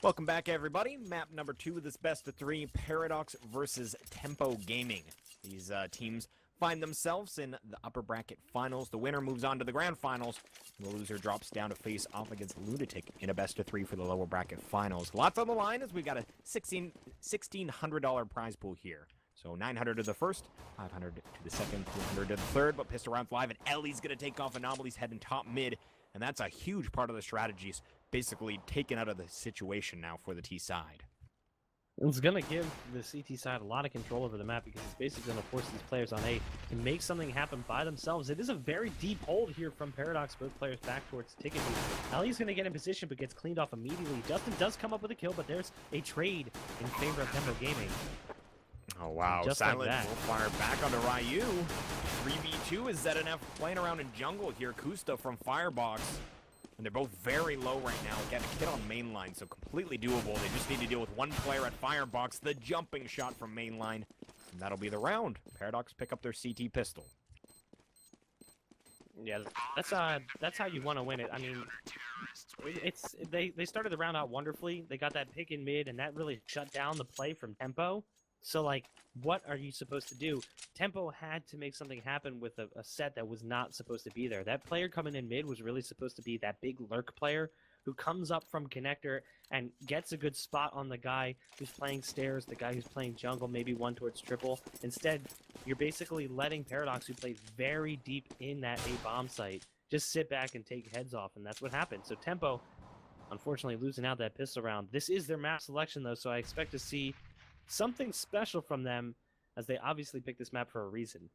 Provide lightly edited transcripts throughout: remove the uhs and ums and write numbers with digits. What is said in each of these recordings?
Welcome back, everybody. Map number 2 of this best of 3, Paradox versus Tempo Gaming. These teams find themselves in the upper bracket finals. The winner moves on to the grand finals. The loser drops down to face off against Lunatic in a best of 3 for the lower bracket finals. Lots on the line as we got a $1,600 prize pool here. So 900 to the first, 500 to the second, 200 to the third, but Pistol Rounds live, and Ellie's going to take off Anomaly's head in top mid, and that's a huge part of the strategies, basically taken out of the situation now for the T side. It's going to give the CT side a lot of control over the map because it's basically going to force these players on A to make something happen by themselves. It is a very deep hold here from Paradox, both players back towards ticket booth. Ellie's going to get in position but gets cleaned off immediately. Justin does come up with a kill, but there's a trade in favor of Tempo Gaming. Oh, wow. Just Silent like will fire back onto Ryu. 3v2 is ZNF playing around in jungle here. Kusta from Firebox. And they're both very low right now. Getting a hit on mainline, so completely doable. They just need to deal with one player at Firebox. The jumping shot from mainline. And that'll be the round. Paradox pick up their CT pistol. Yeah, that's how you want to win it. I mean, they started the round out wonderfully. They got that pick in mid, and that really shut down the play from Tempo. So, like, what are you supposed to do? Tempo had to make something happen with a set that was not supposed to be there. That player coming in mid was really supposed to be that big lurk player who comes up from connector and gets a good spot on the guy who's playing stairs, the guy who's playing jungle, maybe one towards triple. Instead, you're basically letting Paradox, who plays very deep in that A bomb site, just sit back and take heads off, and that's what happened. So Tempo, unfortunately, losing out that pistol round. This is their map selection, though, so I expect to see something special from them, as they obviously picked this map for a reason.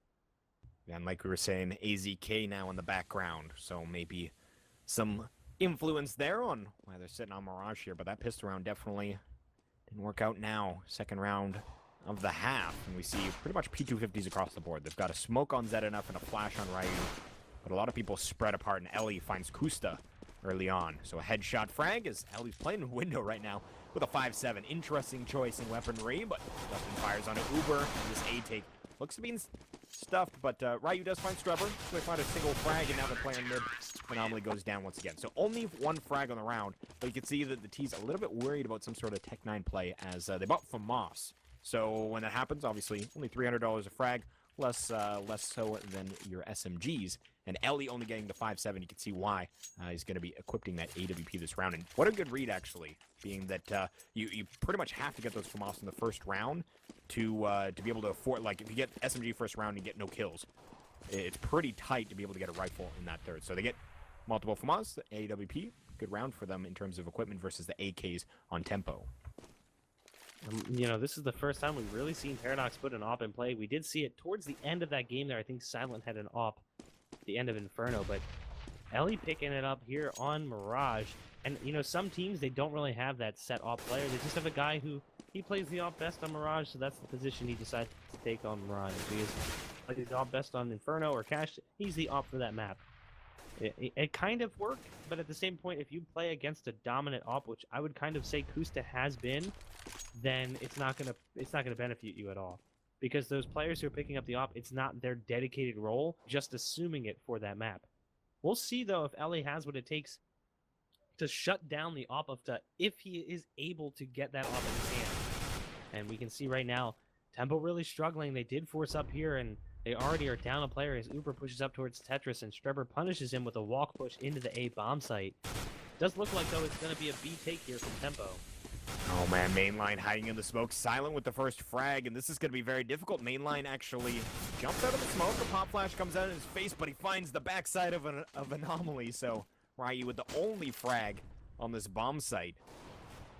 And like we were saying, AZK now in the background, so maybe some influence there on why they're sitting on Mirage here, but that pistol round definitely didn't work out now. Second round of the half, and we see pretty much P250s across the board. They've got a smoke on ZNF and a flash on Ryu, but a lot of people spread apart, and Ellie finds Kusta early on. So a headshot frag as Ellie's playing in window right now with a 5-7. Interesting choice in weaponry, but Justin fires on an Uber, and this A take looks to be stuffed, but Ryu does find Strubber, so they find a single frag, and now the player in mid Anomaly goes down once again. So only one frag on the round, but you can see that the T's a little bit worried about some sort of Tech 9 play, as they bought FAMAS. So when that happens, obviously, only $300 a frag, less so than your SMGs. And Ellie only getting the 5-7, you can see why he's going to be equipping that AWP this round. And what a good read, actually, being that you pretty much have to get those FAMAS in the first round to be able to afford, like, if you get SMG first round and get no kills, it's pretty tight to be able to get a rifle in that third. So they get multiple FAMAS, AWP, good round for them in terms of equipment versus the AKs on Tempo. You know, this is the first time we've really seen Paradox put an AWP in play. We did see it towards the end of that game there. I think Silent had an AWP at the end of Inferno, but Ellie picking it up here on Mirage. And, you know, some teams, they don't really have that set AWP player. They just have a guy who, he plays the AWP best on Mirage, so that's the position he decides to take on Mirage. If he plays the AWP best on Inferno or Cash, he's the AWP for that map. It kind of worked, but at the same point, if you play against a dominant AWP, which I would kind of say Kusta has been, then it's not gonna benefit you at all, because those players who are picking up the AWP, it's not their dedicated role, just assuming it for that map. We'll see though if Ellie has what it takes to shut down the AWP of Ta, if he is able to get that AWP in his hand. And we can see right now, Tempo really struggling. They did force up here, and they already are down a player as Uber pushes up towards Tetris, and Strebber punishes him with a walk push into the A bomb site. Does look like, though, it's going to be a B take here from Tempo. Oh man, Mainline hiding in the smoke, Silent with the first frag, and this is going to be very difficult. Mainline actually jumps out of the smoke, the pop flash comes out in his face, but he finds the backside of Anomaly, so Ryu with the only frag on this bomb site.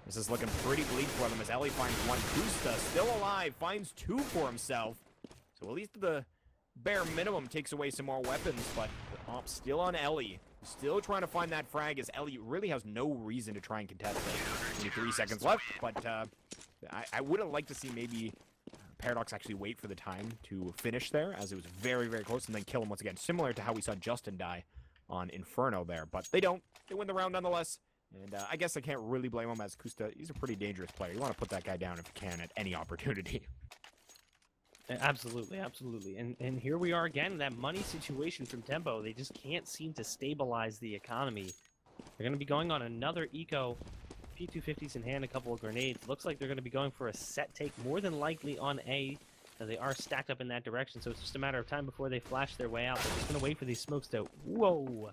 This is looking pretty bleak for them as Ellie finds one. Kusta still alive, finds two for himself. So at least the bare minimum takes away some more weapons, but the AWP still on Ellie. Still trying to find that frag as Ellie really has no reason to try and contest it. Only 3 seconds left, but I would have liked to see maybe Paradox actually wait for the time to finish there, as it was very, very close, and then kill him once again. Similar to how we saw Justin die on Inferno there, but they don't. They win the round nonetheless. And I guess I can't really blame him, as Kusta, he's a pretty dangerous player. You want to put that guy down if you can at any opportunity. Absolutely, absolutely. And here we are again, that money situation from Tempo. They just can't seem to stabilize the economy. They're going to be going on another eco P250s in hand, a couple of grenades. Looks like they're going to be going for a set take, more than likely on A, as they are stacked up in that direction. So it's just a matter of time before they flash their way out. They're just going to wait for these smokes to... Whoa!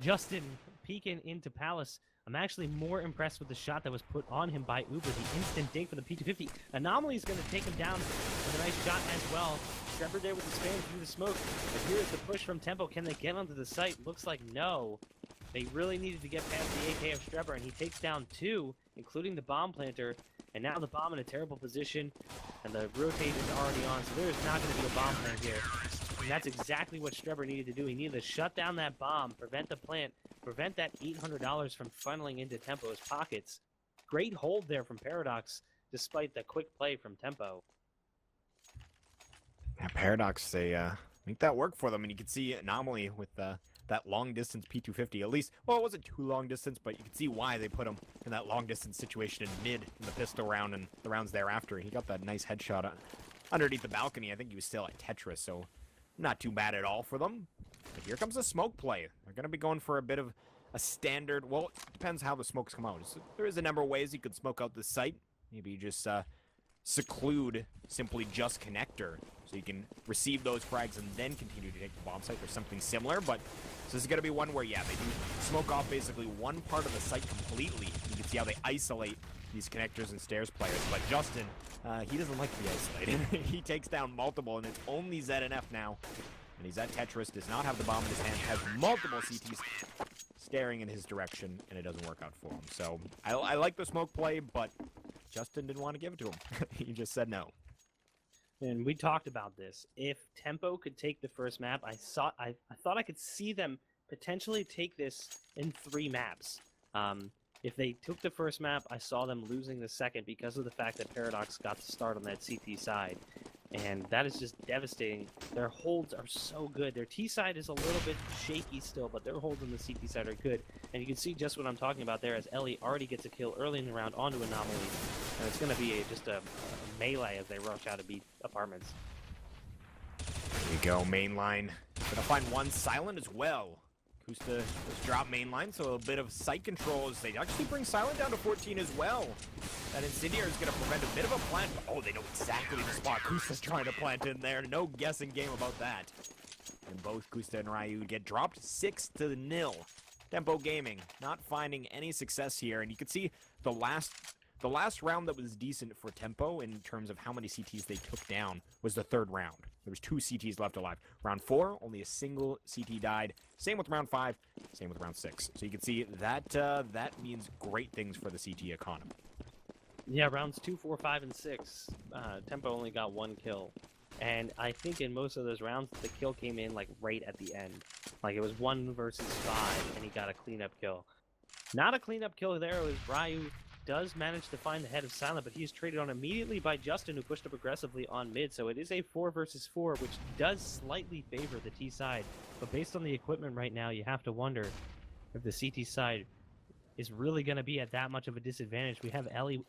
Justin peeking into Palace. I'm actually more impressed with the shot that was put on him by Uber. The instant dink for the P250. Anomaly is going to take him down with a nice shot as well. Trevor there with the spam through the smoke. But here's the push from Tempo. Can they get onto the site? Looks like no. They really needed to get past the AK of Strebber, and he takes down 2, including the bomb planter. And now the bomb in a terrible position, and the rotate is already on, so there's not going to be a bomb plant here. And that's exactly what Strebber needed to do. He needed to shut down that bomb, prevent the plant, prevent that $800 from funneling into Tempo's pockets. Great hold there from Paradox, despite the quick play from Tempo. Yeah, Paradox, they make that work for them, and you can see Anomaly with that long-distance P250, at least, well, it wasn't too long-distance, but you can see why they put him in that long-distance situation in mid in the pistol round and the rounds thereafter. He got that nice headshot underneath the balcony. I think he was still at Tetris, so not too bad at all for them. But here comes a smoke play. They're going to be going for a bit of a standard, well, it depends how the smokes come out. There is a number of ways you could smoke out the site. Maybe you just seclude simply just connector, so you can receive those frags and then continue to take the bomb site or something similar. But so this is going to be one where, yeah, they do smoke off basically one part of the site completely. You can see how they isolate these connectors and stairs players. But Justin, he doesn't like to be isolated. He takes down multiple, and it's only ZNF now. And he's at Tetris, does not have the bomb in his hand, has multiple CTs staring in his direction, and it doesn't work out for him. So I like the smoke play, but Justin didn't want to give it to him. He just said no. And we talked about this. If Tempo could take the first map, I thought I could see them potentially take this in 3 maps. If they took the first map, I saw them losing the second because of the fact that Paradox got to start on that CT side. And that is just devastating. Their holds are so good. Their T side is a little bit shaky still, but their holds on the CT side are good. And you can see just what I'm talking about there as Ellie already gets a kill early in the round onto Anomaly. And it's going to be just a melee as they rush out of B apartments. There you go, main line. Gonna find one Silent as well. Kusta just dropped main line, so a bit of site control as they actually bring Silent down to 14 as well. That Incendiary is going to prevent a bit of a plant. Oh, they know exactly the spot Kusta's trying to plant in there. No guessing game about that. And both Kusta and Ryu get dropped 6-0. Tempo Gaming not finding any success here. And you can see the last round that was decent for Tempo in terms of how many CTs they took down was the 3rd round. There was 2 CTs left alive. Round 4, only a single CT died. Same with round 5, same with round 6. So you can see that that means great things for the CT economy. Yeah, rounds 2, 4, 5, and 6. Tempo only got 1 kill. And I think in most of those rounds, the kill came in like right at the end. Like it was 1 versus 5, and he got a cleanup kill. Not a cleanup kill there, it was Ryu does manage to find the head of Silent, but he's traded on immediately by Justin, who pushed up aggressively on mid. So it is a 4 versus 4, which does slightly favor the T side. But based on the equipment right now, you have to wonder if the CT side is really going to be at that much of a disadvantage. We have Ellie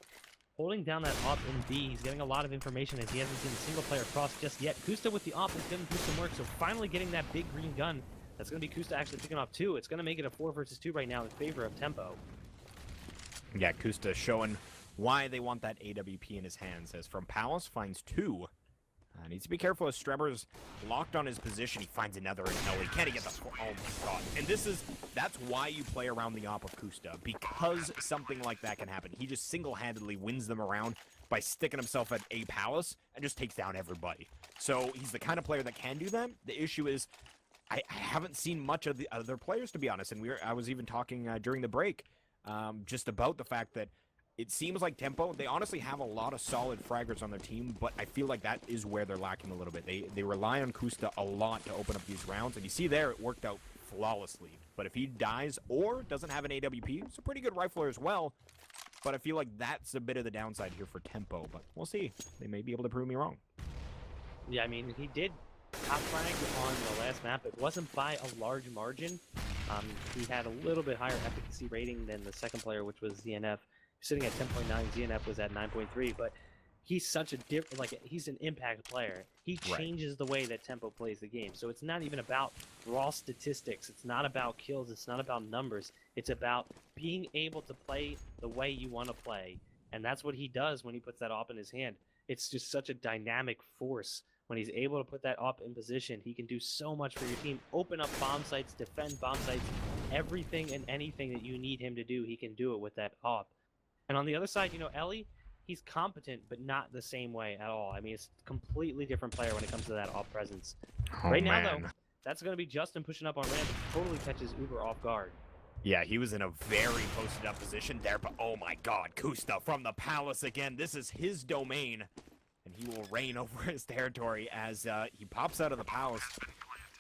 holding down that op in B. He's getting a lot of information as he hasn't seen a single player cross just yet. Kusta with the op is going to do some work, so finally getting that big green gun. That's going to be Kusta actually picking off 2. It's going to make it a 4 versus 2 right now in favor of Tempo. Yeah, Kusta showing why they want that AWP in his hands, as from Palace finds 2. Needs to be careful as Strebber's locked on his position. He finds another and no, he can't get the... Oh my god. And that's why you play around the op of Kusta, because something like that can happen. He just single-handedly wins them around by sticking himself at A Palace and just takes down everybody. So he's the kind of player that can do that. The issue is I haven't seen much of the other players, to be honest, and I was even talking during the break just about the fact that it seems like Tempo, they honestly have a lot of solid fraggers on their team, but I feel like that is where they're lacking a little bit. They rely on Kusta a lot to open up these rounds, and you see there it worked out flawlessly. But if he dies or doesn't have an AWP, it's a pretty good rifler as well. But I feel like that's a bit of the downside here for Tempo, but we'll see. They may be able to prove me wrong. Yeah, I mean, he did top frag on the last map. It wasn't by a large margin. He had a little bit higher efficacy rating than the second player, which was ZNF. Sitting at 10.9, ZNF was at 9.3, but he's such a different, like, he's an impact player. He Right. changes the way that Tempo plays the game. So it's not even about raw statistics. It's not about kills. It's not about numbers. It's about being able to play the way you want to play. And that's what he does when he puts that op in his hand. It's just such a dynamic force. When he's able to put that op in position, he can do so much for your team. Open up bomb sites, defend bomb sites, everything and anything that you need him to do, he can do it with that op. And on the other side, you know, Ellie, he's competent, but not the same way at all. I mean, it's a completely different player when it comes to that op presence. Oh, Right man. now, though, that's going to be Justin pushing up on ramp. It totally catches Uber off guard. Yeah, he was in a very posted up position there, but oh my god, Kusta from the palace again. This is his domain, and he will reign over his territory as he pops out of the palace.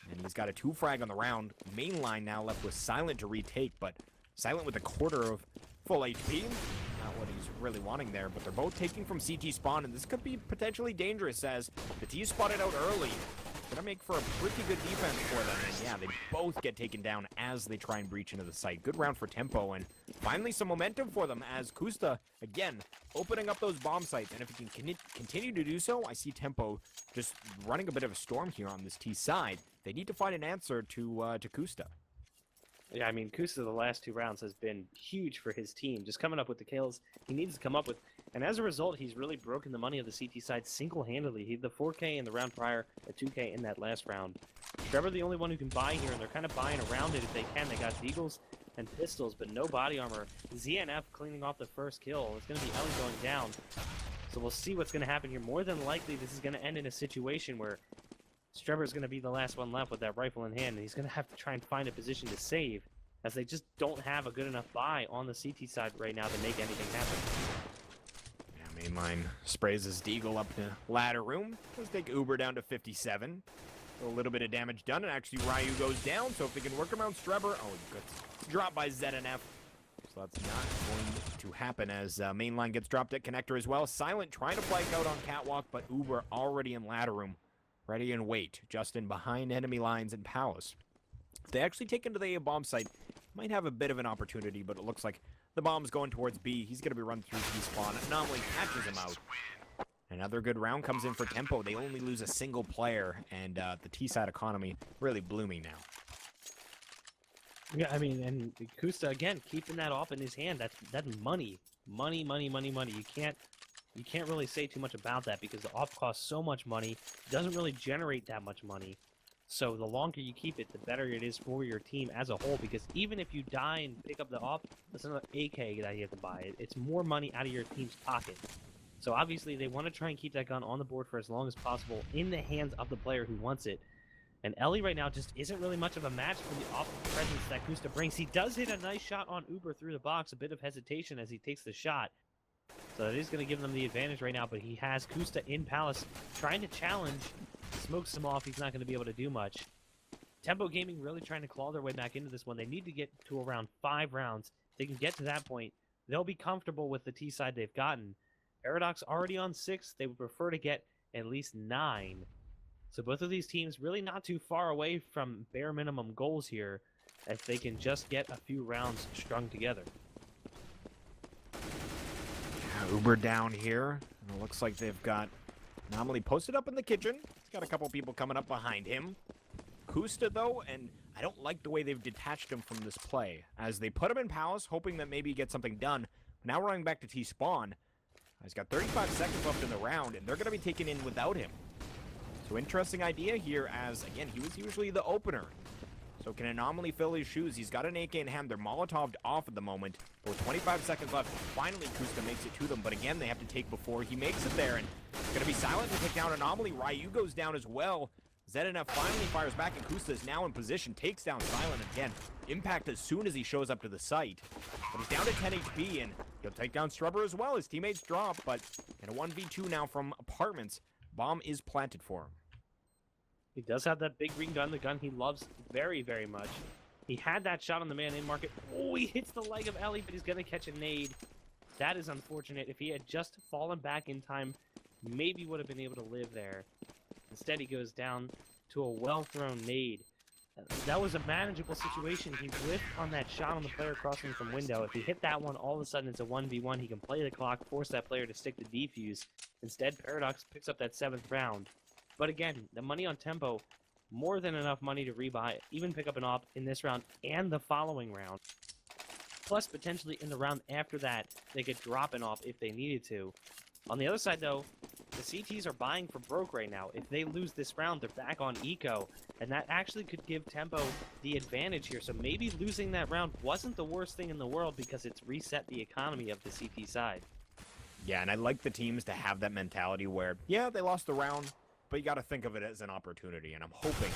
And he's got a 2-frag on the round. Main line now left with Silent to retake, but Silent with a quarter of full HP. Not what he's really wanting there, but they're both taking from CT spawn, and this could be potentially dangerous as the T spotted out early. Gonna make for a pretty good defense for them, and yeah, they both get taken down as they try and breach into the site. Good round for Tempo, and finally some momentum for them as Kusta, again, opening up those bomb sites, and if he can continue to do so, I see Tempo just running a bit of a storm here on this T side. They need to find an answer to Kusta. Yeah, I mean, Kusa the last 2 rounds has been huge for his team. Just coming up with the kills he needs to come up with. And as a result, he's really broken the money of the CT side single-handedly. He had the 4K in the round prior, a 2K in that last round. Trevor the only one who can buy here, and they're kind of buying around it if they can. They got Deagles and pistols, but no body armor. ZNF cleaning off the first kill. It's going to be Ellie going down. So we'll see what's going to happen here. More than likely, this is going to end in a situation where Trevor's going to be the last one left with that rifle in hand, and he's going to have to try and find a position to save, as they just don't have a good enough buy on the CT side right now to make anything happen. Yeah, mainline sprays his Deagle up to ladder room. Let's take Uber down to 57. A little bit of damage done, and actually Ryu goes down, so if they can work around Strebber, oh, he gets dropped by ZNF. So that's not going to happen as mainline gets dropped at connector as well. Silent trying to flank out on catwalk, but Uber already in ladder room. Ready and wait. Justin behind enemy lines in Palace. If they actually take into the A bomb site, might have a bit of an opportunity, but it looks like the bomb's going towards B. He's going to be run through B spawn. Anomaly catches him out. Another good round comes in for Tempo. They only lose a single player, and the T-side economy really blooming now. Yeah, I mean, and Kusta, again, keeping that off in his hand, that's money. Money, money, money, money. You can't really say too much about that because the op costs so much money, doesn't really generate that much money. So the longer you keep it, the better it is for your team as a whole, because even if you die and pick up the op, that's another AK that you have to buy. It's more money out of your team's pocket. So obviously they want to try and keep that gun on the board for as long as possible in the hands of the player who wants it. And Ellie right now just isn't really much of a match for the op presence that Kusta brings. He does hit a nice shot on Uber through the box, a bit of hesitation as he takes the shot. So that is going to give them the advantage right now, but he has Kusta in Palace trying to challenge. Smokes him off. He's not going to be able to do much. Tempo Gaming really trying to claw their way back into this one. They need to get to around 5 rounds. If they can get to that point, they'll be comfortable with the T side they've gotten. Paradox already on 6. They would prefer to get at least 9. So both of these teams really not too far away from bare minimum goals here if they can just get a few rounds strung together. Yeah, Uber down here. And it looks like they've got Anomaly posted up in the kitchen. He's got a couple people coming up behind him. Kusta, though, and I don't like the way they've detached him from this play, as they put him in Palace, hoping that maybe he gets something done. Now running back to T-Spawn. He's got 35 seconds left in the round, and they're going to be taken in without him. So interesting idea here, as, again, he was usually the opener. So can Anomaly fill his shoes? He's got an AK in hand. They're Molotov'd off at the moment. But with 25 seconds left, finally Kusta makes it to them. But again, they have to take before he makes it there. And it's going to be Silent to take down Anomaly. Ryu goes down as well. ZNF finally fires back, and Kusta is now in position. Takes down Silent again. Impact as soon as he shows up to the site. But he's down to 10 HP, and he'll take down Strubber as well. His teammates drop, but in a 1v2 now from Apartments, bomb is planted for him. He does have that big green gun, the gun he loves very, very much. He had that shot on the man in market. Oh, he hits the leg of Ellie, but he's going to catch a nade. That is unfortunate. If he had just fallen back in time, maybe would have been able to live there. Instead, he goes down to a well-thrown nade. that was a manageable situation. He whiffed on that shot on the player crossing from window. If he hit that one, all of a sudden it's a 1v1. He can play the clock, force that player to stick the defuse. Instead, Paradox picks up that 7th round. But again, the money on tempo, more than enough money to rebuy, even pick up an op in this round and the following round. Plus, potentially in the round after that, they could drop an op if they needed to. On the other side, though, the CTs are buying for broke right now. If they lose this round, they're back on eco, and that actually could give Tempo the advantage here. So maybe losing that round wasn't the worst thing in the world because it's reset the economy of the CT side. Yeah, and I like the teams to have that mentality where, yeah, they lost the round, but you got to think of it as an opportunity, and I'm hoping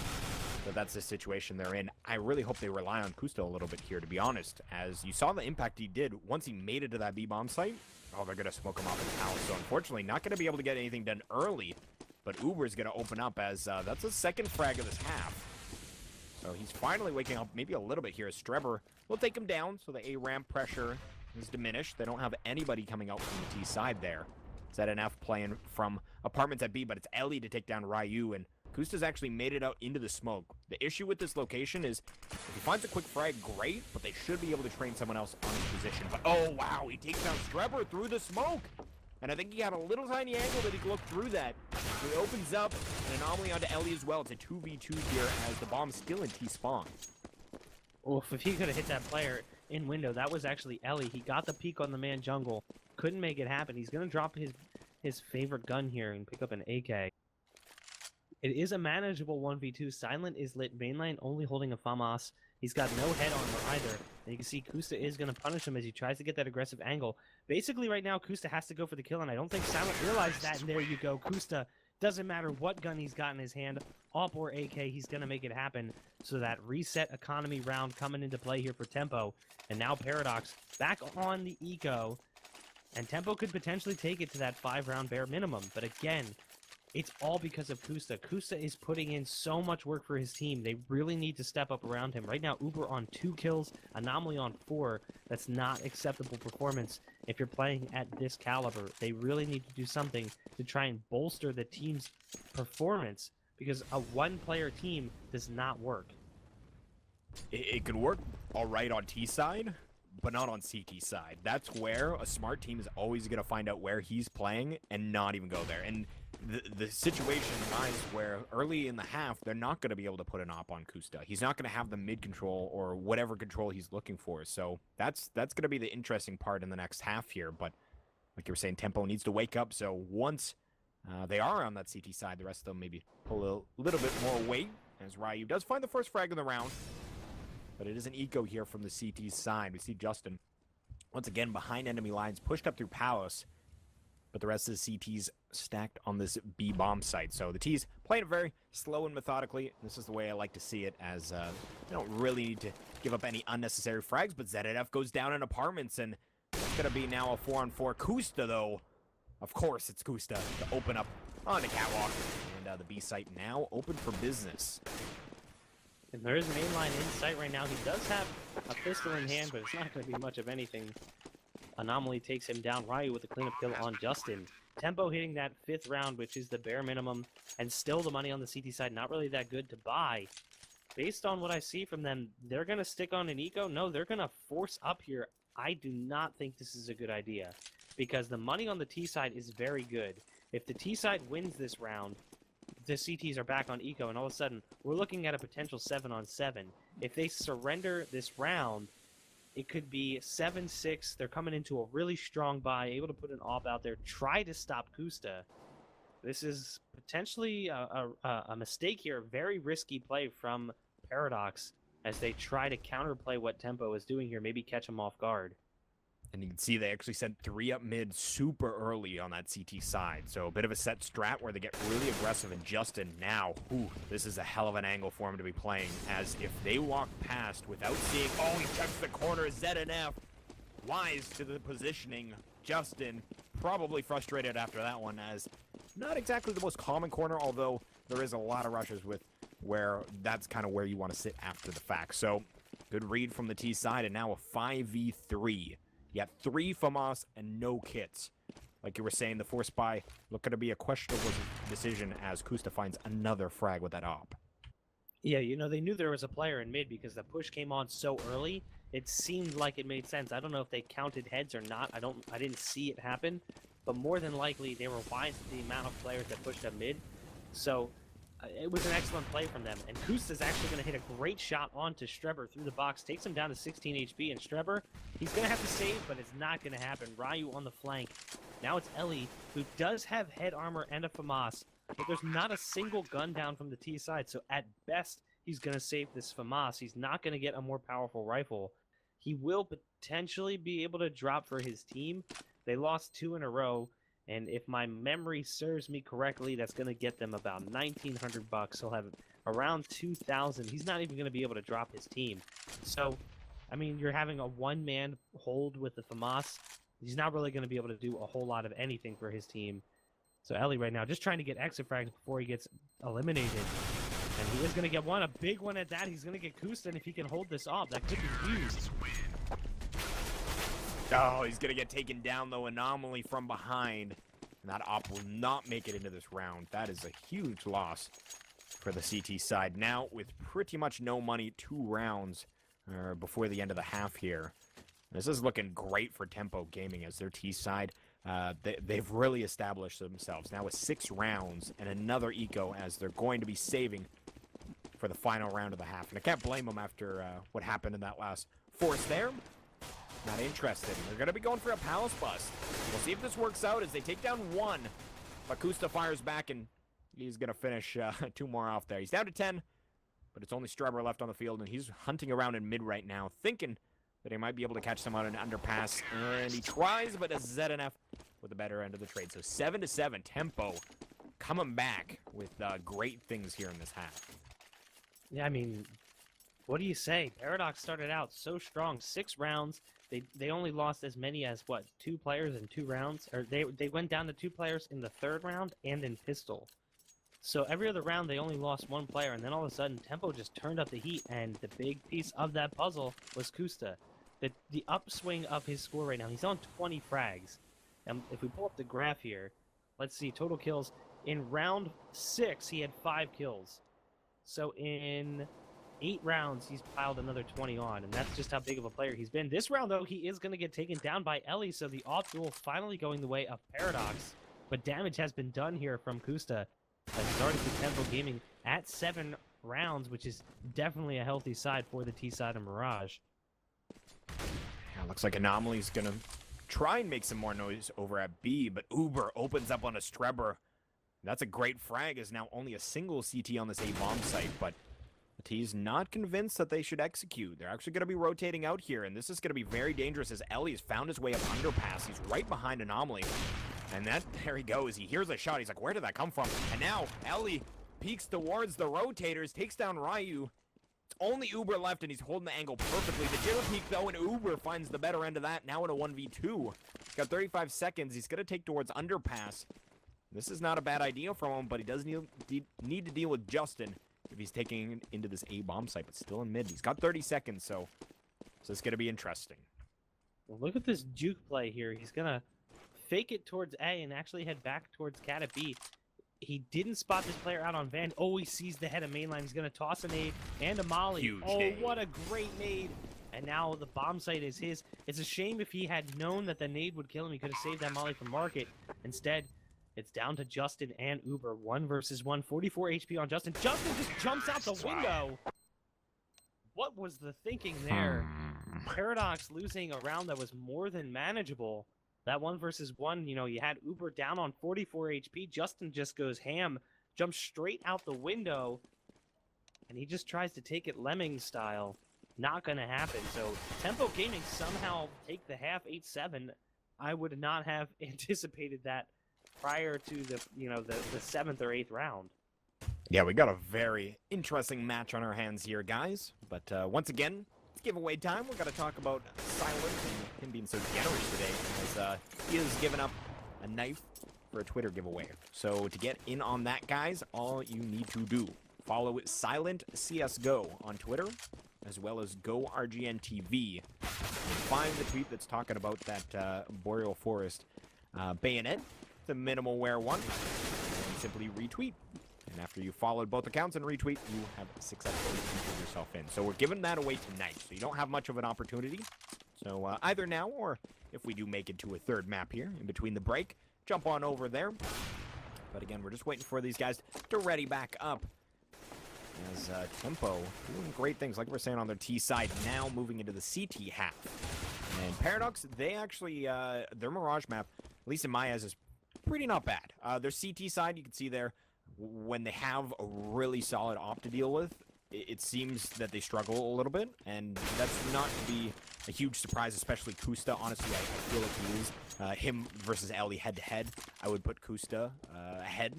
that that's the situation they're in. I really hope they rely on Kusta a little bit here, to be honest, as you saw the impact he did once he made it to that B-bomb site. Oh, they're going to smoke him off his house, so unfortunately not going to be able to get anything done early, but Uber's going to open up as that's a second frag of this half. So he's finally waking up maybe a little bit here as Strebber will take him down, so the A-ramp pressure is diminished. They don't have anybody coming out from the T side there. ZNF playing from apartments at B, but it's Ellie to take down Ryu, and Kusta's actually made it out into the smoke. The issue with this location is if he finds a quick frag, great, but they should be able to train someone else on his position. But oh wow, he takes down Strebber through the smoke, and I think he had a little tiny angle that he could look through that. So he opens up an anomaly onto Ellie as well. It's a 2v2 here as the bomb's still in T-spawn. Oof, if he could have hit that player in window, that was actually Ellie. He got the peek on the man jungle, couldn't make it happen. He's going to drop his favorite gun here and pick up an AK. It is a manageable 1v2. Silent is lit mainline, only holding a FAMAS. He's got no head armor either. And you can see Kusta is going to punish him as he tries to get that aggressive angle. Basically, right now, Kusta has to go for the kill, and I don't think Silent realized that. And there you go. Kusta, doesn't matter what gun he's got in his hand, AWP or AK, he's going to make it happen. So that reset economy round coming into play here for Tempo. And now Paradox back on the eco. And Tempo could potentially take it to that 5-round bare minimum. But again, it's all because of Kusta. Kusta is putting in so much work for his team. They really need to step up around him. Right now, Uber on 2 kills, Anomaly on 4. That's not acceptable performance if you're playing at this caliber. They really need to do something to try and bolster the team's performance because a one-player team does not work. It could work all right on T side, but not on CT side. That's where a smart team is always going to find out where he's playing and not even go there. And the situation lies where early in the half, they're not going to be able to put an op on Kusta. He's not going to have the mid control or whatever control he's looking for. So that's going to be the interesting part in the next half here. But like you were saying, Tempo needs to wake up. So once they are on that CT side, the rest of them maybe pull a little bit more weight as Ryu does find the first frag of the round. But it is an eco here from the CT side. We see Justin once again behind enemy lines, pushed up through Palace. But the rest of the CTs stacked on this B bomb site. So the T's playing it very slow and methodically. This is the way I like to see it, as they don't really need to give up any unnecessary frags. But ZNF goes down in apartments, and it's going to be now a 4-on-4. Kusta, though, of course it's Kusta to open up on the catwalk. And the B site now open for business. And there is mainline in sight right now. He does have a pistol in hand, but it's not going to be much of anything. Anomaly takes him down. Ryu with a cleanup kill on Justin. Tempo hitting that 5th round, which is the bare minimum, and still the money on the CT side not really that good to buy. Based on what I see from them, they're going to stick on an eco. No, they're going to force up here. I do not think this is a good idea because the money on the T side is very good. If the T side wins this round, the CTs are back on eco, and all of a sudden, we're looking at a potential 7-on-7. If they surrender this round, it could be 7-6. They're coming into a really strong buy, able to put an AWP out there, try to stop Kusta. This is potentially a mistake here. Very risky play from Paradox as they try to counterplay what Tempo is doing here, maybe catch him off guard. And you can see they actually sent 3 up mid super early on that CT side. So a bit of a set strat where they get really aggressive. And Justin now, this is a hell of an angle for him to be playing. As if they walk past without seeing, he checks the corner. ZNF wise to the positioning. Justin probably frustrated after that one, as not exactly the most common corner, although there is a lot of rushes with where that's kind of where you want to sit after the fact. So good read from the T side, and now a 5v3. You have 3 FAMAS and no kits. Like you were saying, the force buy looking to be a questionable decision as Kusta finds another frag with that AWP. Yeah, you know, they knew there was a player in mid because the push came on so early. It seemed like it made sense. I don't know if they counted heads or not. I didn't see it happen, but more than likely they were wise with the amount of players that pushed up mid. So it was an excellent play from them. And Kusta's actually going to hit a great shot onto Streber through the box, takes him down to 16 HP. And Streber, he's going to have to save, but it's not going to happen. Ryu on the flank. Now it's Ellie, who does have head armor and a FAMAS, but there's not a single gun down from the T side. So at best, he's going to save this FAMAS. He's not going to get a more powerful rifle. He will potentially be able to drop for his team. They lost 2 in a row. And if my memory serves me correctly, that's going to get them about $1,900. He'll have around 2,000. He's not even going to be able to drop his team. So, I mean, you're having a one-man hold with the FAMAS. He's not really going to be able to do a whole lot of anything for his team. So Ellie right now just trying to get exit frags before he gets eliminated. And he is going to get one, a big one at that. He's going to get Kusta, and if he can hold this off, that could be huge. Oh, he's going to get taken down, though, Anomaly from behind. And that op will not make it into this round. That is a huge loss for the CT side. Now, with pretty much no money, 2 rounds before the end of the half here. This is looking great for Tempo Gaming as their T side. They've really established themselves. Now with 6 rounds and another eco as they're going to be saving for the final round of the half. And I can't blame them after what happened in that last force there. Not interested. They're going to be going for a palace bust. We'll see if this works out as they take down 1. But Kusta fires back, and he's going to finish 2 more off there. He's down to 10, but it's only Streber left on the field, and he's hunting around in mid right now, thinking that he might be able to catch someone on an underpass. And he tries, but a ZNF with the better end of the trade. So 7-7, Tempo coming back with great things here in this half. Yeah, I mean, what do you say? Paradox started out so strong, 6 rounds. They only lost as many as, what, 2 players in 2 rounds? Or they went down to 2 players in the 3rd round and in pistol. So every other round, they only lost 1 player, and then all of a sudden, Tempo just turned up the heat, and the big piece of that puzzle was Kusta. The upswing of his score right now, he's on 20 frags. And if we pull up the graph here, let's see, total kills. In round 6, he had 5 kills. So in 8 rounds, he's piled another 20 on, and that's just how big of a player he's been. This round, though, he is going to get taken down by Ellie, so the off duel finally going the way of Paradox. But damage has been done here from Kusta. He's already to Tempo Gaming at 7 rounds, which is definitely a healthy side for the T side of Mirage. Yeah, looks like Anomaly's going to try and make some more noise over at B, but Uber opens up on a Streber. That's a great frag, is now only a single CT on this A-bomb site, but the T's not convinced that they should execute. They're actually going to be rotating out here, and this is going to be very dangerous as Ellie has found his way up underpass. He's right behind Anomaly, and there he goes. He hears a shot. He's like, where did that come from? And now Ellie peeks towards the rotators, takes down Ryu. It's only Uber left, and he's holding the angle perfectly. The jitter peek, though, and Uber finds the better end of that, now in a 1v2. He's got 35 seconds. He's going to take towards underpass. This is not a bad idea from him, but he does need to deal with Justin if he's taking into this A-bomb site, but still in mid. He's got 30 seconds, so it's going to be interesting. Well, look at this juke play here. He's going to fake it towards A and actually head back towards Cat at B. He didn't spot this player out on Van. Oh, he sees the head of mainline. He's going to toss a nade and a molly. Huge oh, nade. What a great nade. And now the bomb site is his. It's a shame if he had known that the nade would kill him. He could have saved that molly from Market. Instead, it's down to Justin and Uber. 1 versus 1. 44 HP on Justin. Justin just jumps out the window. What was the thinking there? Paradox losing a round that was more than manageable. That 1 versus 1, you know, you had Uber down on 44 HP. Justin just goes ham, jumps straight out the window, and he just tries to take it Lemming style. Not going to happen. So Tempo Gaming somehow take the half 8-7. I would not have anticipated that prior to the 7th or 8th round. Yeah, we got a very interesting match on our hands here, guys. But once again, it's giveaway time. We're going to talk about Silent and him being so generous today, as he has given up a knife for a Twitter giveaway. So to get in on that, guys, all you need to do, follow Silent CSGO on Twitter, as well as Go RGN TV. Find the tweet that's talking about that Boreal Forest bayonet, the minimal wear one, and simply retweet. And after you followed both accounts and retweet, you have successfully entered yourself in. So we're giving that away tonight. So you don't have much of an opportunity. So either now or if we do make it to a third map here in between the break, jump on over there. But again, we're just waiting for these guys to ready back up. As Tempo doing great things, like we're saying on their T side, now moving into the CT half. And Paradox, they actually, their Mirage map, at least in my eyes, is pretty not bad. Their CT side, you can see there, when they have a really solid op to deal with, it seems that they struggle a little bit, and that's not to be a huge surprise, especially Kusta. Honestly, I feel like he is him versus Ellie head-to-head. I would put Kusta ahead.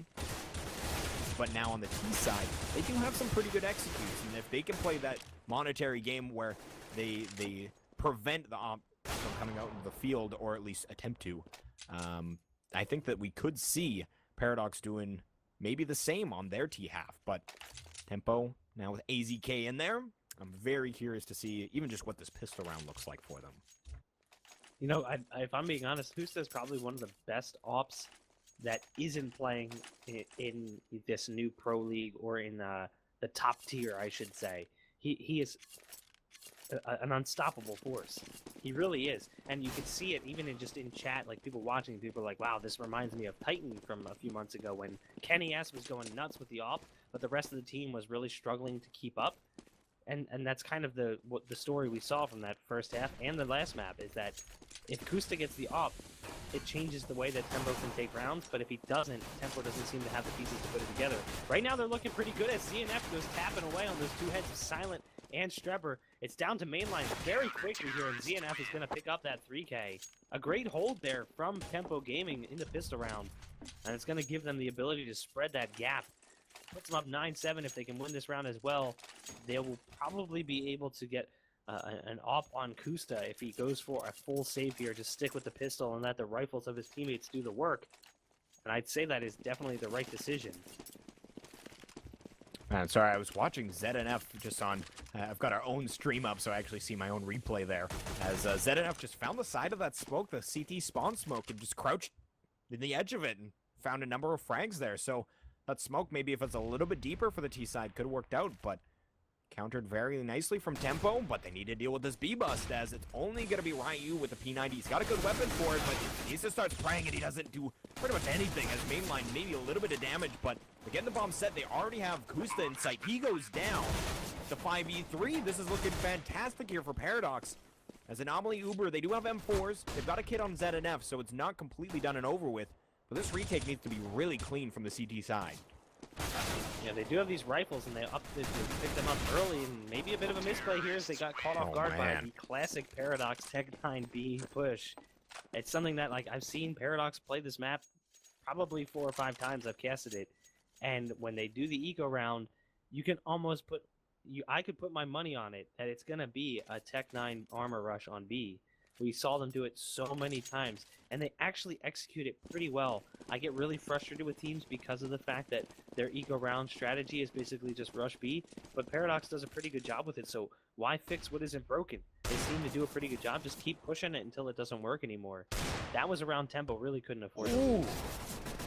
But now on the T side, they do have some pretty good executes, and if they can play that monetary game where they prevent the op from coming out into the field, or at least attempt to, I think that we could see Paradox doing maybe the same on their T half. But Tempo now with AZK in there, I'm very curious to see even just what this pistol round looks like for them. You know, if I'm being honest, Husta is probably one of the best ops that isn't playing in this new pro league, or in the top tier, I should say. He is an unstoppable force. He really is, and you can see it even in chat. Like, people watching, people are like, "Wow, this reminds me of Titan from a few months ago when Kenny S was going nuts with the op, but the rest of the team was really struggling to keep up." And that's kind of the story we saw from that first half and the last map, is that if Kusta gets the op, it changes the way that Tempo can take rounds, but if he doesn't, Tempo doesn't seem to have the pieces to put it together. Right now, they're looking pretty good as ZNF goes tapping away on those two heads of Silent and Strebber. It's down to mainline very quickly here, and ZNF is going to pick up that 3K. A great hold there from Tempo Gaming in the pistol round, and it's going to give them the ability to spread that gap. Puts them up 9-7. If they can win this round as well, they will probably be able to get an op on Kusta if he goes for a full save here. Just stick with the pistol and let the rifles of his teammates do the work. And I'd say that is definitely the right decision. Man, sorry, I was watching ZNF just on, I've got our own stream up, so I actually see my own replay there. As ZNF just found the side of that smoke, the CT spawn smoke, and just crouched in the edge of it and found a number of frags there. So that smoke, maybe if it's a little bit deeper for the T side, could have worked out, but countered very nicely from Tempo. But they need to deal with this B-bust, as it's only going to be Ryu with the P90. He's got a good weapon for it, but he needs to start spraying it. He doesn't do pretty much anything, as mainline maybe a little bit of damage, but they're getting the bomb set. They already have Kusta in sight. He goes down. The 5v3, this is looking fantastic here for Paradox. As Anomaly Uber, they do have M4s. They've got a kit on ZNF, so it's not completely done and over with. But this retake needs to be really clean from the CT side. Yeah, they do have these rifles, and they picked them up early, and maybe a bit of a misplay here as they got caught off guard by the classic Paradox Tech 9B push. It's something that, like, I've seen Paradox play this map probably 4 or 5 times. I've casted it, and when they do the eco round, you can almost put I could put my money on it that it's gonna be a Tech 9 armor rush on B. We saw them do it so many times, and they actually execute it pretty well. I get really frustrated with teams because of the fact that their eco round strategy is basically just rush B, but Paradox does a pretty good job with it, so why fix what isn't broken? They seem to do a pretty good job. Just keep pushing it until it doesn't work anymore. That was around Tempo. Really couldn't afford it. Ooh.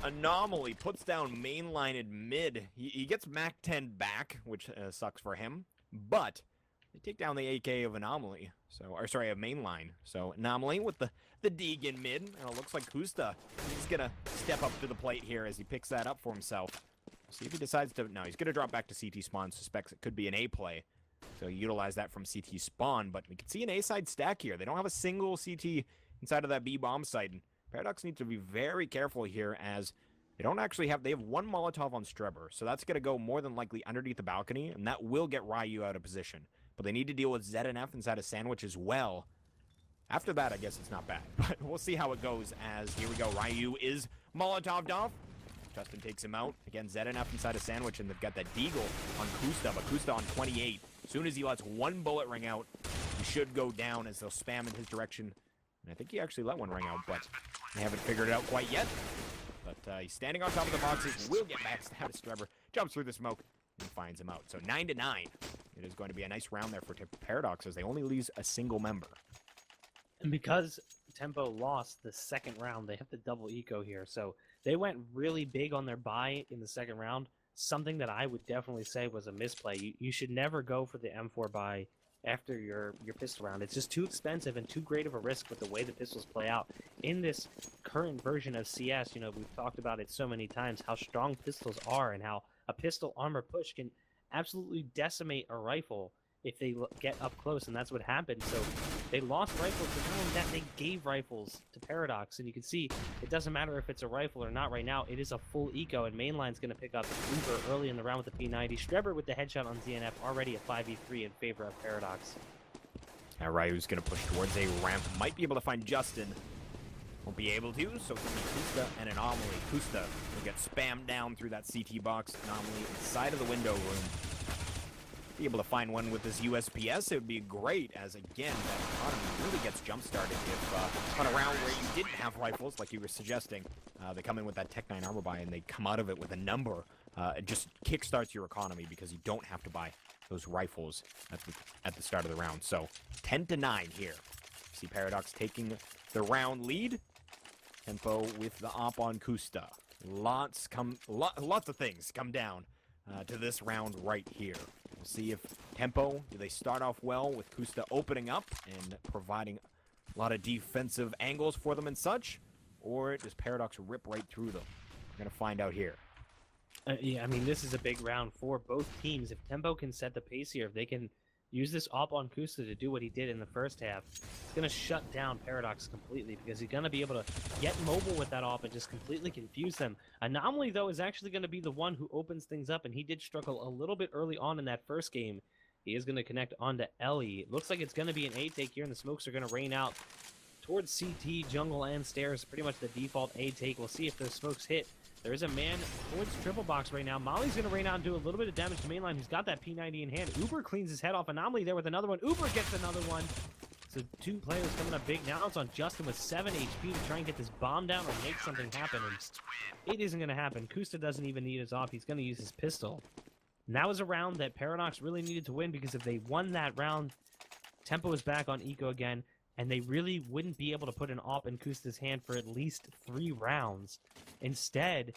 Anomaly puts down mainline in mid. He gets Mac 10 back, which sucks for him, but they take down the AK of Anomaly, of mainline. So Anomaly with the dig in mid, and it looks like Kusta, he's gonna step up to the plate here as he picks that up for himself. See if he decides to, no, he's gonna drop back to CT spawn, suspects it could be an A play. So utilize that from CT spawn, but we can see an A side stack here. They don't have a single CT inside of that B bomb site, and Paradox needs to be very careful here, as they don't actually have, they have one Molotov on Strebber, so that's gonna go more than likely underneath the balcony, and that will get Ryu out of position. But they need to deal with ZNF inside a sandwich as well. After that, I guess it's not bad. But we'll see how it goes, as here we go. Ryu is Molotov'd off. Justin takes him out. Again, ZNF inside a sandwich, and they've got that Deagle on Kusta, but Kusta on 28. As soon as he lets one bullet ring out, he should go down, as they'll spam in his direction. And I think he actually let one ring out, but they haven't figured it out quite yet. But he's standing on top of the boxes. Will get backstabbed as Strebber jumps through the smoke and finds him out. So 9-9. It is going to be a nice round there for Paradox, as they only lose a single member. And because Tempo lost the second round, they have to double eco here. So they went really big on their buy in the second round. something that I would definitely say was a misplay. You should never go for the M4 buy after your pistol round. It's just too expensive and too great of a risk with the way the pistols play out. In this current version of CS, you know, we've talked about it so many times, how strong pistols are and how a pistol armor push can absolutely decimate a rifle if they get up close, and that's what happened. So they lost rifles, but not only that, they gave rifles to Paradox, and you can see it doesn't matter if it's a rifle or not right now. It is a full eco, and Mainline's going to pick up Uber early in the round with the P90. Strebber with the headshot on ZNF, already a 5v3 in favor of Paradox. Now Ryu's going to push towards a ramp. Might be able to find Justin. Won't be able to, so it's going to be Kusta and Anomaly. Kusta will get spammed down through that CT box. Anomaly inside of the window room. Be able to find one with this USPS, it would be great, as again, that economy really gets jump-started if on a round where you didn't have rifles, like you were suggesting, they come in with that Tech 9 armor buy and they come out of it with a number. It just kickstarts your economy because you don't have to buy those rifles at the start of the round. So 10-9 here. See Paradox taking the round lead. Tempo with the op on Kusta. Lots of things come down to this round right here. We'll see if Tempo, do they start off well with Kusta opening up and providing a lot of defensive angles for them and such, or does Paradox rip right through them? We're going to find out here. Yeah, I mean, this is a big round for both teams. If Tempo can set the pace here, if they can use this op on Kusta to do what he did in the first half, it's going to shut down Paradox completely because he's going to be able to get mobile with that op and just completely confuse them. Anomaly, though, is actually going to be the one who opens things up, and he did struggle a little bit early on in that first game. He is going to connect onto Ellie. It looks like it's going to be an A-take here, and the smokes are going to rain out towards CT, jungle, and stairs. Pretty much the default A-take. We'll see if those smokes hit. There is a man towards triple box right now. Molly's going to rain out and do a little bit of damage to Mainline, who's got that P90 in hand. Uber cleans his head off. Anomaly there with another one. Uber gets another one. So two players coming up big. Now it's on Justin with 7 HP to try and get this bomb down or make something happen. And it isn't going to happen. Kusta doesn't even need his op. He's going to use his pistol. And that was a round that Paradox really needed to win, because if they won that round, Tempo is back on eco again, and they really wouldn't be able to put an op in Kusta's hand for at least 3 rounds. Instead,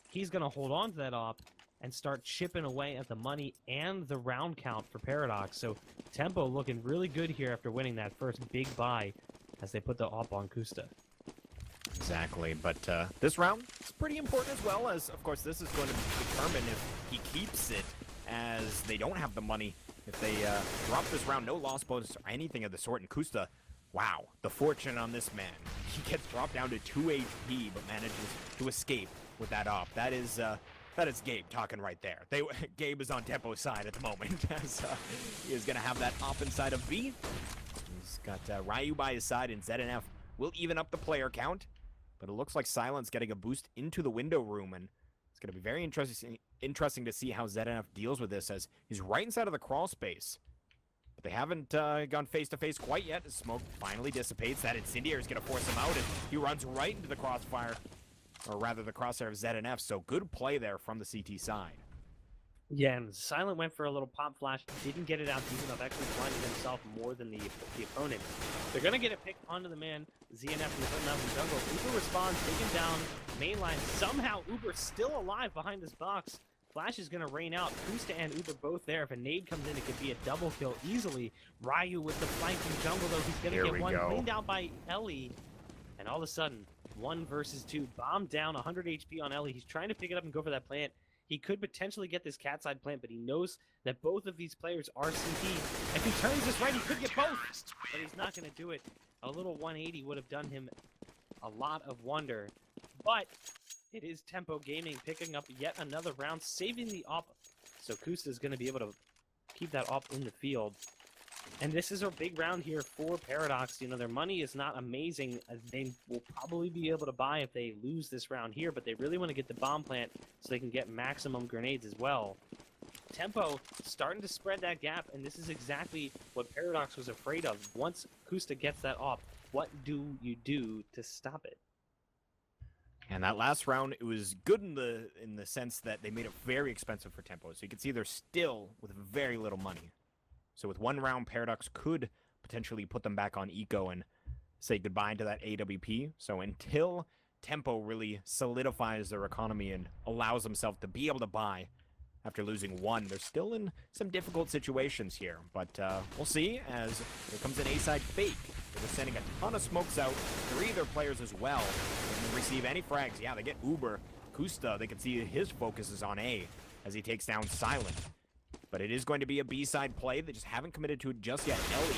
he's going to hold on to that op and start chipping away at the money and the round count for Paradox. So Tempo looking really good here after winning that first big buy as they put the op on Kusta. Exactly, but this round is pretty important as well, as, of course, this is going to determine if he keeps it, as they don't have the money. If they drop this round, no loss bonus or anything of the sort, and Kusta, wow, the fortune on this man. He gets dropped down to 2 HP, but manages to escape with that op. That is Gabe talking right there. Gabe is on Tempo's side at the moment, as he is going to have that op inside of B. He's got Ryu by his side, and ZNF will even up the player count. But it looks like Silent's getting a boost into the window room, and it's going to be very interesting to see how ZNF deals with this, as he's right inside of the crawl space. But they haven't gone face-to-face quite yet. The smoke finally dissipates. That Incendiary is going to force him out, and he runs right into the crossfire, or rather the crosshair of ZNF. So good play there from the CT side. Yeah, and Silent went for a little pop flash, didn't get it out deep enough, actually blinded himself more than the opponent. They're going to get a pick onto the man. ZNF is putting out in the jungle. Uber responds, taking down Mainline. Somehow Uber still alive behind this box. Flash is going to rain out. Kusta and Uber both there. If a nade comes in, it could be a double kill easily. Ryu with the flanking jungle, though. He's going to get one cleaned out by Ellie. And all of a sudden, 1 versus 2. Bomb down, 100 HP on Ellie. He's trying to pick it up and go for that plant. He could potentially get this cat side plant, but he knows that both of these players are CT. If he turns this right, he could get both, but he's not going to do it. A little 180 would have done him a lot of wonder, but it is Tempo Gaming picking up yet another round, saving the op. So Kusta is going to be able to keep that op in the field. And this is a big round here for Paradox. You know, their money is not amazing. They will probably be able to buy if they lose this round here, but they really want to get the bomb plant so they can get maximum grenades as well. Tempo starting to spread that gap, and this is exactly what Paradox was afraid of. Once Kusta gets that off, what do you do to stop it? And that last round, it was good in the sense that they made it very expensive for Tempo. So you can see they're still with very little money. So with 1 round, Paradox could potentially put them back on eco and say goodbye to that AWP. So until Tempo really solidifies their economy and allows himself to be able to buy after losing one. They're still in some difficult situations here, but we'll see as there comes an A-side fake. They're just sending a ton of smokes out. Three of their players as well. They didn't receive any frags. Yeah, they get Uber. Kusta, they can see his focus is on A as he takes down Silent. But it is going to be a B-side play. They just haven't committed to it just yet. Ellie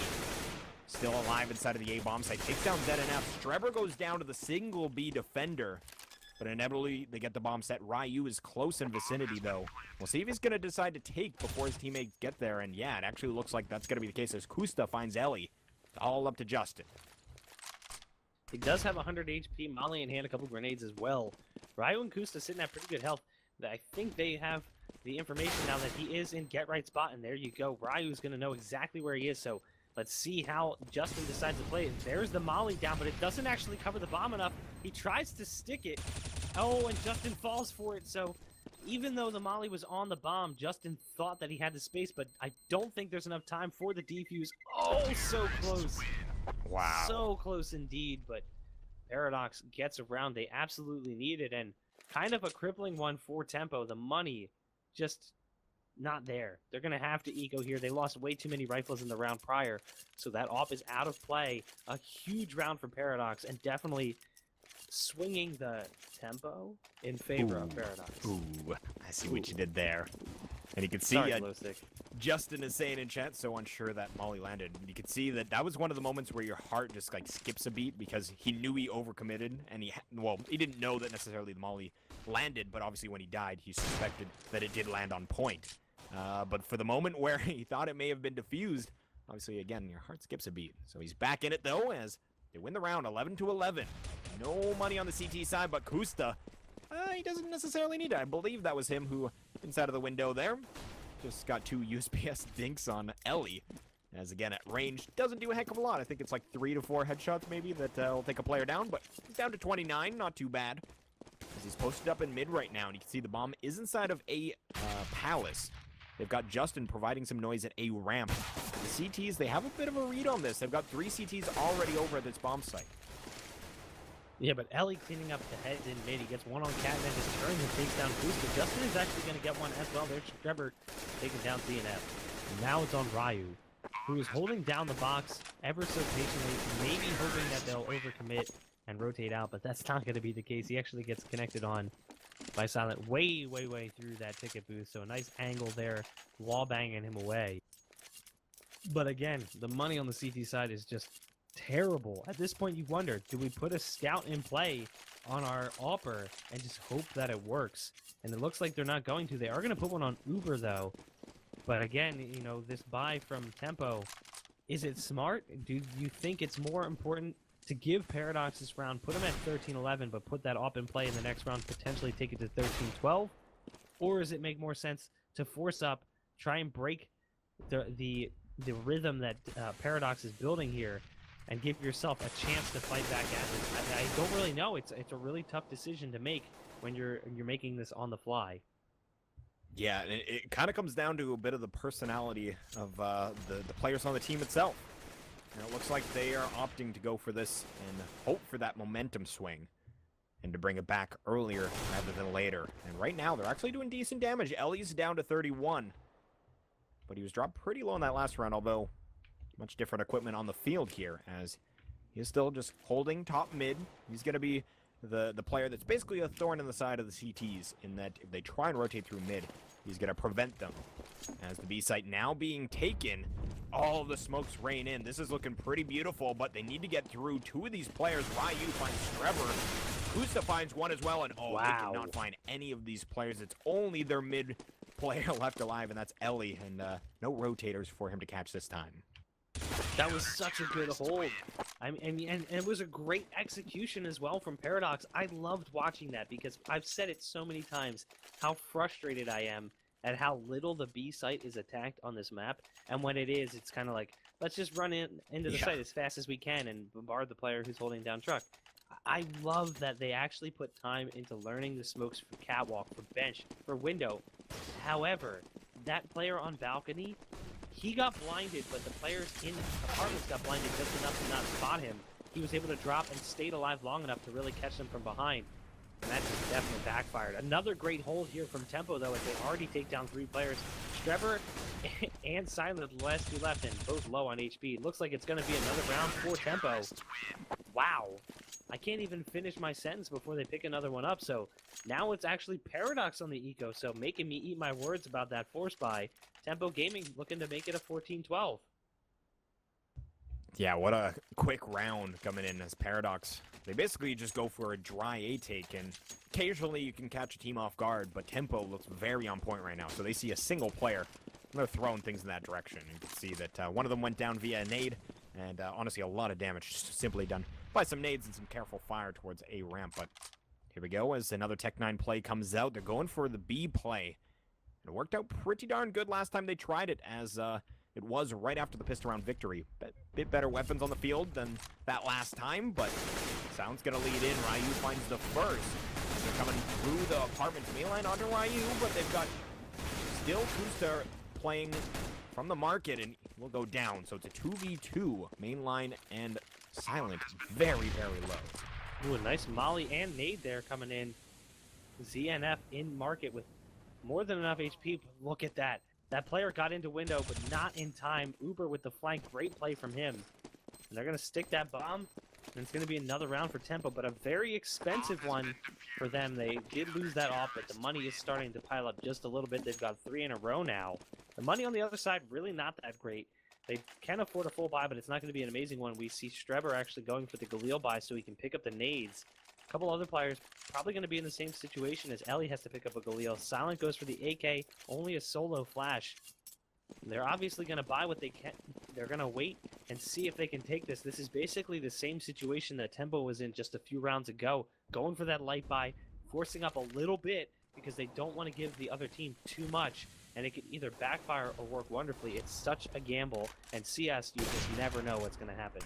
still alive inside of the A-bomb site. Takes down ZNF. Streber goes down to the single B defender. But inevitably, they get the bomb set. Ryu is close in vicinity, though. We'll see if he's going to decide to take before his teammates get there. And yeah, it actually looks like that's going to be the case as Kusta finds Ellie. All up to Justin. He does have 100 HP, Molly in hand, a couple grenades as well. Ryu and Kusta sitting at pretty good health. I think they have the information now that he is in get right spot, and there you go. Ryu's going to know exactly where he is, so let's see how Justin decides to play it. There's the Molly down, but it doesn't actually cover the bomb enough. He tries to stick it. Oh, and Justin falls for it, so even though the Molly was on the bomb, Justin thought that he had the space, but I don't think there's enough time for the defuse. Oh, so close. Wow. So close indeed, but Paradox gets around. They absolutely need it, and kind of a crippling one for Tempo. The money just not there. They're going to have to eco here. They lost way too many rifles in the round prior, so that AWP is out of play. A huge round for Paradox, and definitely swinging the tempo in favor of Paradox. Ooh, I see what you did there. And you can see Sorry, Glowstick. Justin is saying in chat, so unsure that Molly landed. You can see that that was one of the moments where your heart just like skips a beat because he knew he overcommitted, and he didn't know that necessarily the Molly landed, but obviously when he died, he suspected that it did land on point. But for the moment where he thought it may have been defused, obviously again your heart skips a beat. So he's back in it though as they win the round 11-11. No money on the CT side, but Kusta, he doesn't necessarily need it. I believe that was him who, inside of the window there, just got 2 USPS dinks on Ellie. As again, at range, doesn't do a heck of a lot. I think it's like 3 to 4 headshots maybe that will take a player down, but he's down to 29, not too bad. As he's posted up in mid right now, and you can see the bomb is inside of a palace. They've got Justin providing some noise at a ramp. The CTs, they have a bit of a read on this. They've got 3 CTs already over at this bomb site. Yeah, but Ellie cleaning up the heads in mid. He gets one on Cat and then just turns and takes down Booster. Justin is actually going to get one as well. There's Trevor taking down DNF. And now it's on Ryu, who is holding down the box ever so patiently, maybe hoping that they'll overcommit and rotate out, but that's not going to be the case. He actually gets connected on by Silent way through that ticket booth, so a nice angle there, wall banging him away. But again, the money on the CT side is just terrible. At this point, you wonder, do we put a scout in play on our AWPer and just hope that it works? And it looks like they're not going to. They are going to put one on Uber, though. But again, you know, this buy from Tempo, is it smart? Do you think it's more important to give Paradox this round, put them at 13-11, but put that AWP in play in the next round, potentially take it to 13-12? Or does it make more sense to force up, try and break the rhythm that Paradox is building here, and give yourself a chance to fight back at it? I don't really know. It's a really tough decision to make when you're making this on the fly. Yeah, and it kind of comes down to a bit of the personality of the players on the team itself. And it looks like they are opting to go for this and hope for that momentum swing and to bring it back earlier rather than later. And right now, they're actually doing decent damage. Ellie's down to 31, but he was dropped pretty low in that last round, although much different equipment on the field here, as he is still just holding top mid. He's going to be the player that's basically a thorn in the side of the CTs, in that if they try and rotate through mid, he's going to prevent them. As the B site now being taken, all the smokes rain in. This is looking pretty beautiful, but they need to get through 2 of these players. Ryu finds Trevor. Kusta finds one as well, and wow, they cannot find any of these players. It's only their mid player left alive, and that's Ellie, and no rotators for him to catch this time. That was such a good hold. I mean, and it was a great execution as well from Paradox. I loved watching that because I've said it so many times how frustrated I am at how little the B site is attacked on this map. And when it is, it's kind of like, let's just run into the site as fast as we can and bombard the player who's holding down truck. I love that they actually put time into learning the smokes for catwalk, for bench, for window. However, that player on balcony, he got blinded, but the players in apartments got blinded just enough to not spot him. he was able to drop and stayed alive long enough to really catch them from behind. And that just definitely backfired. Another great hold here from Tempo, though, as they already take down 3 players. Strebber and Silent, the last 2 left, and both low on HP. Looks like it's going to be another round for Tempo. Wow. I can't even finish my sentence before they pick another one up, so now it's actually Paradox on the eco, so making me eat my words about that force buy. Tempo Gaming looking to make it a 14-12. Yeah, what a quick round coming in as Paradox. They basically just go for a dry A take, and occasionally you can catch a team off guard, but Tempo looks very on point right now. So they see a single player, and they're throwing things in that direction. You can see that one of them went down via a nade, and honestly a lot of damage just simply done by some nades and some careful fire towards A ramp. But here we go as another Tech9 play comes out. They're going for the B play. It worked out pretty darn good last time they tried it, as it was right after the pistol round victory. Bit better weapons on the field than that last time, but Sound's gonna lead in. Ryu finds the first. They're coming through the apartments mainline onto Ryu, but they've got still Kusta playing from the market, and will go down. So it's a 2v2, mainline and Silent, very, very low. Ooh, a nice molly and nade there coming in. ZNF in market with more than enough HP. But look at that. That player got into window, but not in time. Uber with the flank. Great play from him. And they're going to stick that bomb. And it's going to be another round for Tempo, but a very expensive one for them. They did lose that off, but the money is starting to pile up just a little bit. They've got 3 in a row now. The money on the other side, really not that great. They can afford a full buy, but it's not going to be an amazing one. We see Strebber actually going for the Galil buy so he can pick up the nades. A couple other players probably going to be in the same situation as Ellie has to pick up a Galil. Silent goes for the AK, only a solo flash. They're obviously going to buy what they can. They're going to wait and see if they can take this. This is basically the same situation that Tempo was in just a few rounds ago. Going for that light buy, forcing up a little bit because they don't want to give the other team too much. And it can either backfire or work wonderfully. It's such a gamble. And CS, you just never know what's going to happen.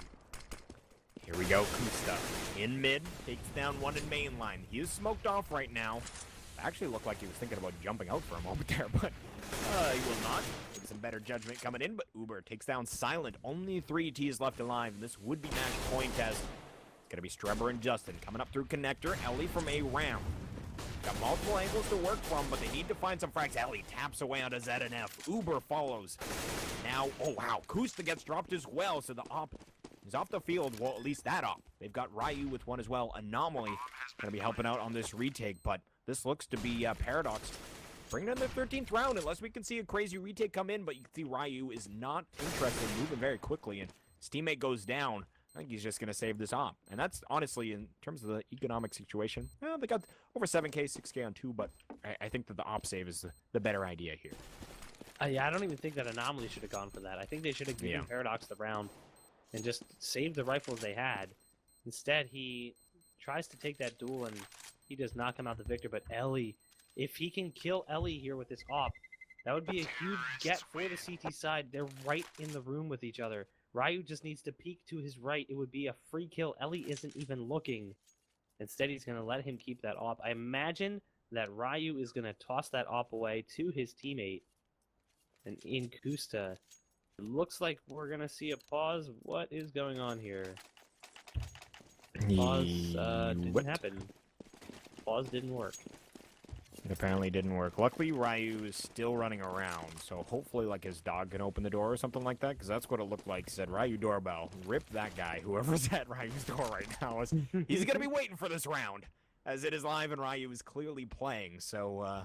Here we go, Kusta. In mid, takes down one in mainline. He is smoked off right now. Actually looked like he was thinking about jumping out for a moment there, but he will not. Maybe some better judgment coming in, but Uber takes down Silent. Only 3 Ts left alive, and this would be match point as it's going to be Strebber and Justin coming up through connector. Ellie from A ramp. Got multiple angles to work from, but they need to find some frags. Ellie taps away onto ZNF. Uber follows. Now, oh wow, Kusta gets dropped as well, so the op is off the field. Well, at least that op. They've got Ryu with one as well. Anomaly going to be helping out on this retake, but this looks to be Paradox bringing in their 13th round, unless we can see a crazy retake come in, but you can see Ryu is not interested, moving very quickly, and his teammate goes down. I think he's just going to save this op. And that's honestly, in terms of the economic situation, well, they got over 7K, 6K on 2, but I think that the op save is the better idea here. Yeah, I don't even think that Anomaly should have gone for that. I think they should have given Paradox the round and just saved the rifles they had. Instead, he tries to take that duel, and he does not come out the victor. But Ellie, if he can kill Ellie here with this op, that would be a huge get for the CT side. They're right in the room with each other. Ryu just needs to peek to his right. It would be a free kill. Ellie isn't even looking. Instead, he's going to let him keep that op. I imagine that Ryu is going to toss that op away to his teammate. And in Kusta, it looks like we're going to see a pause. What is going on here? Pause didn't happen. Pause didn't work. It apparently didn't work. Luckily, Ryu is still running around, so hopefully, like, his dog can open the door or something like that, because that's what it looked like. It said, Ryu doorbell. Rip that guy, whoever's at Ryu's door right now. He's going to be waiting for this round, as it is live and Ryu is clearly playing. So,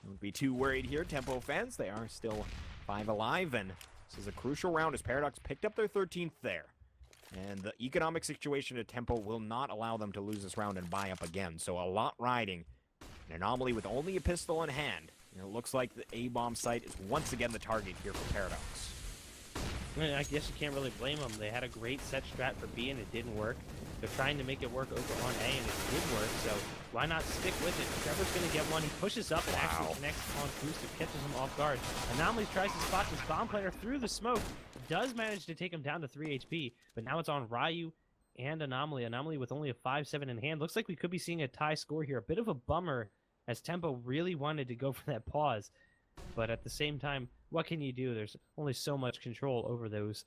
don't be too worried here, Tempo fans. They are still 5 alive, and this is a crucial round as Paradox picked up their 13th there. And the economic situation at Tempo will not allow them to lose this round and buy up again. So a lot riding. An Anomaly with only a pistol in hand. And it looks like the A-bomb site is once again the target here for Paradox. I mean, I guess you can't really blame them. They had a great set strat for B and it didn't work. They're trying to make it work over on A and it did work, so why not stick with it? Trevor's going to get one. He pushes up and actually connects on Booster, catches him off guard. Anomaly tries to spot this bomb player through the smoke. Does manage to take him down to 3 HP, but now it's on Ryu and Anomaly. Anomaly with only a 5-7 in hand. Looks like we could be seeing a tie score here. A bit of a bummer as Tempo really wanted to go for that pause. But at the same time, what can you do? There's only so much control over those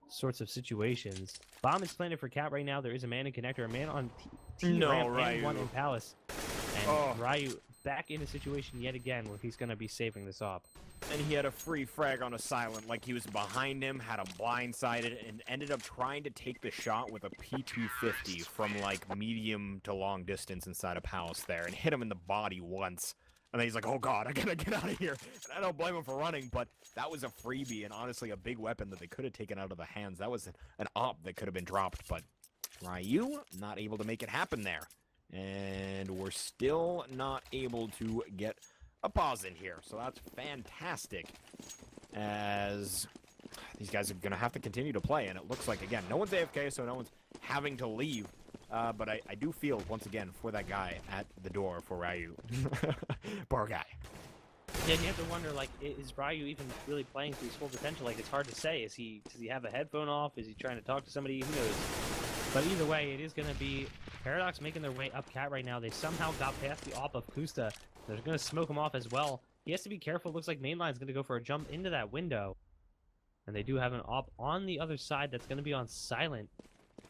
sorts of situations. Bomb is planted for Cat right now. There is a man in connector, a man on T No, ramp, Ryu. and one in Palace. And Oh. Ryu back in a situation yet again where he's going to be saving this op. And he had a free frag on a silent, like he was behind him, had him blindsided, and ended up trying to take the shot with a PT-50 from like medium to long distance inside a Palace there, and hit him in the body once. And then he's like, oh god, I gotta get out of here. And I don't blame him for running, but that was a freebie, and honestly a big weapon that they could have taken out of the hands. That was an op that could have been dropped, but Ryu not able to make it happen there. And we're still not able to get a pause in here, so that's fantastic, as these guys are gonna have to continue to play. And it looks like, again, no one's AFK, so no one's having to leave, but I do feel once again for that guy at the door for Ryu. Poor guy. Yeah, you have to wonder, like, is Ryu even really playing to his full potential? Like, it's hard to say. Does he have a headphone off? Is he trying to talk to somebody? Who knows? But either way, it is going to be Paradox making their way up Cat right now. They somehow got past the op of Kusta. They're going to smoke him off as well. He has to be careful. Looks like Mainline's going to go for a jump into that window. And they do have an op on the other side that's going to be on silent.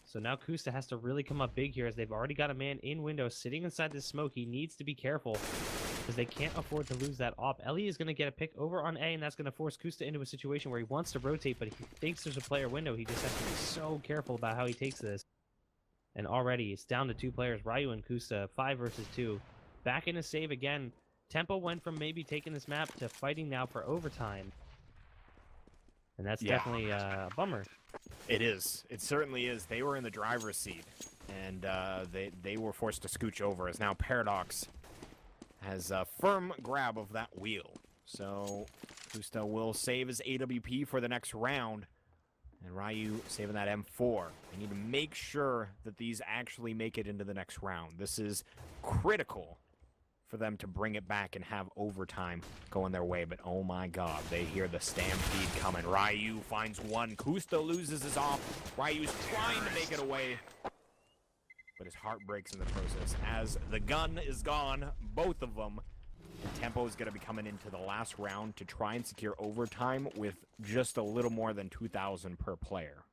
So now Kusta has to really come up big here, as they've already got a man in window sitting inside this smoke. He needs to be careful, because they can't afford to lose that op. Ellie is going to get a pick over on A, and that's going to force Kusta into a situation where he wants to rotate, but he thinks there's a player window. He just has to be so careful about how he takes this. And already it's down to 2 players, Ryu and Kusta, 5 versus 2. Back in a save again. Tempo went from maybe taking this map to fighting now for overtime. And that's definitely a bummer. It is. It certainly is. They were in the driver's seat, and they were forced to scooch over, as now Paradox has a firm grab of that wheel. So Kusta will save his AWP for the next round, and Ryu saving that M4. They need to make sure that these actually make it into the next round. This is critical for them to bring it back and have overtime going their way. But oh my god, they hear the stampede coming. Ryu finds one. Kusta loses his off. Ryu's trying to make it away, but his heart breaks in the process as the gun is gone, both of them. And Tempo is going to be coming into the last round to try and secure overtime with just a little more than 2,000 per player.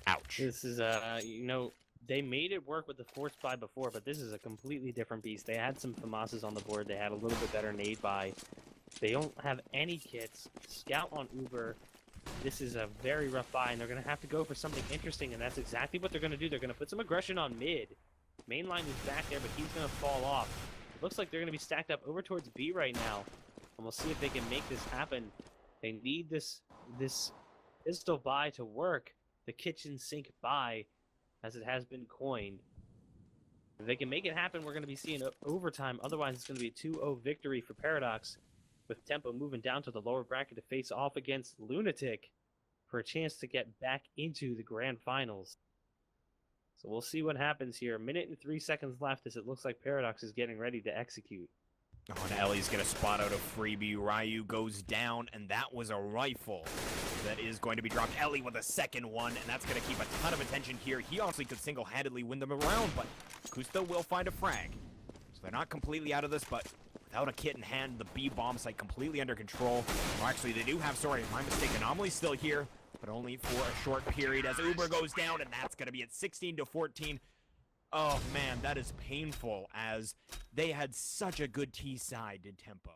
Ouch. This is, you know, they made it work with the force buy before, but this is a completely different beast. They had some FAMASs on the board. They had a little bit better nade buy. They don't have any kits. Scout on Uber. This is a very rough buy, and they're going to have to go for something interesting, and that's exactly what they're going to do. They're going to put some aggression on mid. Mainline is back there, but he's going to fall off. It looks like they're going to be stacked up over towards B right now, and we'll see if they can make this happen. They need this pistol buy to work, the kitchen sink buy, as it has been coined. If they can make it happen, we're going to be seeing overtime. Otherwise, it's going to be a 2-0 victory for Paradox, with Tempo moving down to the lower bracket to face off against Lunatic for a chance to get back into the grand finals. So we'll see what happens here. A minute and 3 seconds left, as it looks like Paradox is getting ready to execute. Oh, and Ellie's going to spot out a freebie. Ryu goes down, and that was a rifle that is going to be dropped. Ellie with a second one, and that's going to keep a ton of attention here. He honestly could single-handedly win them around, but Kusta will find a frag. So they're not completely out of this, but without a kit in hand, the B bomb site completely under control. Well, actually, they do have, sorry, my mistake, Anomaly's still here, but only for a short period as Uber goes down, and that's going to be at 16-14. Oh, man, that is painful, as they had such a good T side, did Tempo.